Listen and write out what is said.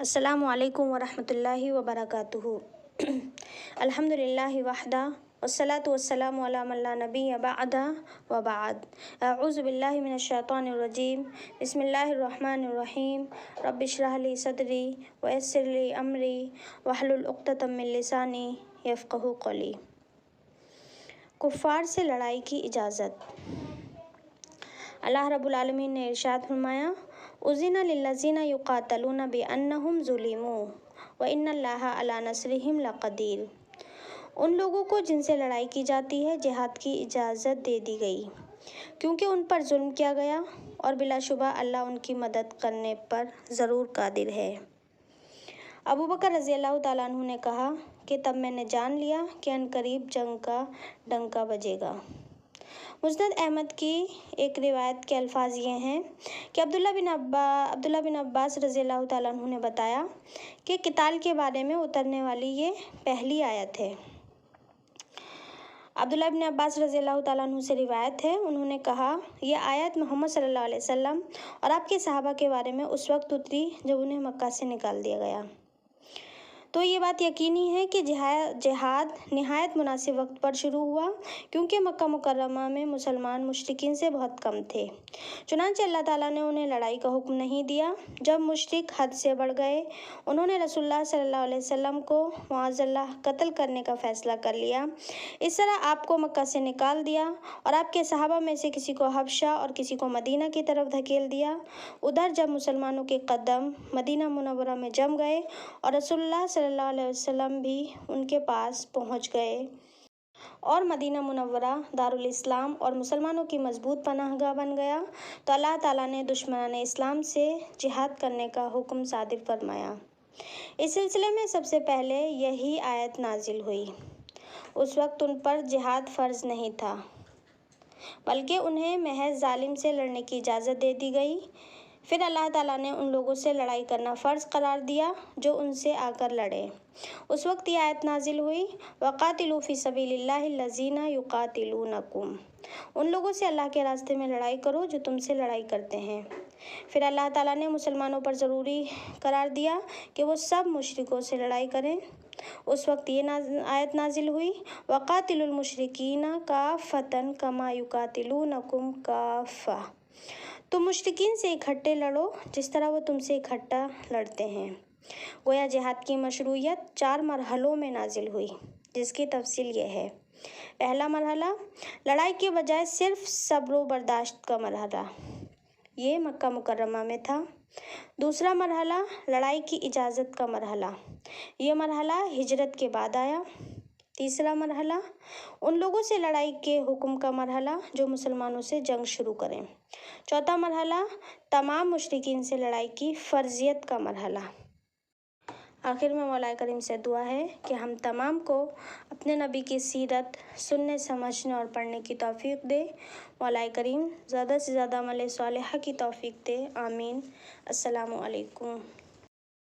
अस्सलामु अलैकुम वरहमतुल्लाहि वबरकातुहू। अल्हम्दुलिल्लाहि वहदा वस्सलातु वस्सलामु अला मन ला नबिय्य बअदा व बाद। अऊज़ु बिल्लाहि मिनश शैतानिर रजीम। बिस्मिल्लाहिर रहमानिर रहीम। रब्बि इश्रह ली सदरी व यस्सिर ली अमरी वहलुल उक़्दतम मिन लिसानी यफ़क़हू क़ौली। कुफ़ार से लड़ाई की इजाज़त। अल्लाह रब्बुल आलमीन ने इरशाद फरमाया, उज़िना लिल्लज़ीना युक़ातलूना बिअन्नहुम ज़ुलिमू व इन्नल्लाहा अला नस्रिहिम लक़दीर। उन लोगों को जिनसे लड़ाई की जाती है जिहाद की इजाज़त दे दी गई क्योंकि उन पर जुल्म किया गया और बिलाशुबा अल्लाह उनकी मदद करने पर ज़रूर कादिर है। अबू बकर रज़ियल्लाहु ताला अन्हु ने कहा कि तब मैंने जान लिया कि अनकरीब जंग का डंका बजेगा। मुस्नद अहमद की एक रिवायत के अल्फाज ये हैं कि अब्दुल्ला बिन अब्बास रज़ियल्लाहु ताला अन्हु ने बताया कि क़िताल के बारे में उतरने वाली ये पहली आयत है। अब्दुल्ला बिन अब्बास रज़ियल्लाहु ताला अन्हु से रिवायत है, उन्होंने कहा, यह आयत मोहम्मद सल्लल्लाहु अलैहि वसल्लम और आपके सहाबा के बारे में उस वक्त उतरी जब उन्हें मक्का से निकाल दिया गया। तो ये बात यकीनी है कि जिहाद निहायत मुनासिब वक्त पर शुरू हुआ क्योंकि मक्का मुकर्रमा में मुसलमान मुशरिकीन से बहुत कम थे। चुनांचे अल्लाह ताला ने उन्हें लड़ाई का हुक्म नहीं दिया। जब मुशरिक हद से बढ़ गए, उन्होंने रसूलुल्लाह सल्लल्लाहु अलैहि वसल्लम को मुअज़्ज़ल्लाह कत्ल करने का फ़ैसला कर लिया। इस तरह आपको मक्का से निकाल दिया और आपके सहाबा में से किसी को हबशा और किसी को मदीना की तरफ धकेल दिया। उधर जब मुसलमानों के कदम मदीना मुनव्वरा में जम गए और रसूलुल्लाह सल्लल्लाहु अलैहि वसल्लम भी उनके पास पहुंच गए और मदीना मुनव्वरा दारुल इस्लाम और मुसलमानों की मजबूत पनाहगाह बन गया, तो अल्लाह ताला ने दुश्मनान इस्लाम से जिहाद करने का हुक्म सादिर फरमाया। इस सिलसिले में सबसे पहले यही आयत नाजिल हुई। उस वक्त उन पर जिहाद फ़र्ज नहीं था, बल्कि उन्हें महज जालिम से लड़ने की इजाज़त दे दी गई। फिर अल्लाह ताला ने उन लोगों से लड़ाई करना फ़र्ज़ करार दिया जो उनसे आकर लड़े। उस वक्त ये आयत नाजिल हुई, वक़ातिलू फ़ी सबीलिल्लाहि लज़ीना युक़ातिलूनकुम। उन लोगों से अल्लाह के रास्ते में लड़ाई करो जो तुमसे लड़ाई करते हैं। फिर अल्लाह ताला ने मुसलमानों पर ज़रूरी करार दिया कि वो सब मुशरिकों से लड़ाई करें। उस वक्त ये आयत नाजिल हुई, वक़ातिलुल मुशरिकीना काफ़तन कमा युक़ातिलूनकुम काफ़ा। तुम मुशरिकीन से इकट्ठे लड़ो जिस तरह वो तुमसे इकट्ठा लड़ते हैं। गोया जिहाद की मशरूइयत 4 मरहलों में नाजिल हुई, जिसकी तफसील ये है। पहला मरहला लड़ाई के बजाय सिर्फ सब्र व बर्दाश्त का मरहला, ये मक्का मुकर्रमा में था। दूसरा मरहला लड़ाई की इजाज़त का मरहला, ये मरहला हिजरत के बाद आया। तीसरा मरहला उन लोगों से लड़ाई के हुक्म का मरहला जो मुसलमानों से जंग शुरू करें। चौथा मरहला तमाम मुशरिकीन से लड़ाई की फ़र्जियत का मरहला। आखिर में मौला करीम से दुआ है कि हम तमाम को अपने नबी की सीरत सुनने, समझने और पढ़ने की तौफीक दे। मौला करीम ज़्यादा से ज़्यादा अमल सालिहा की तौफीक दे। आमीन। अस्सलामु अलैकुम।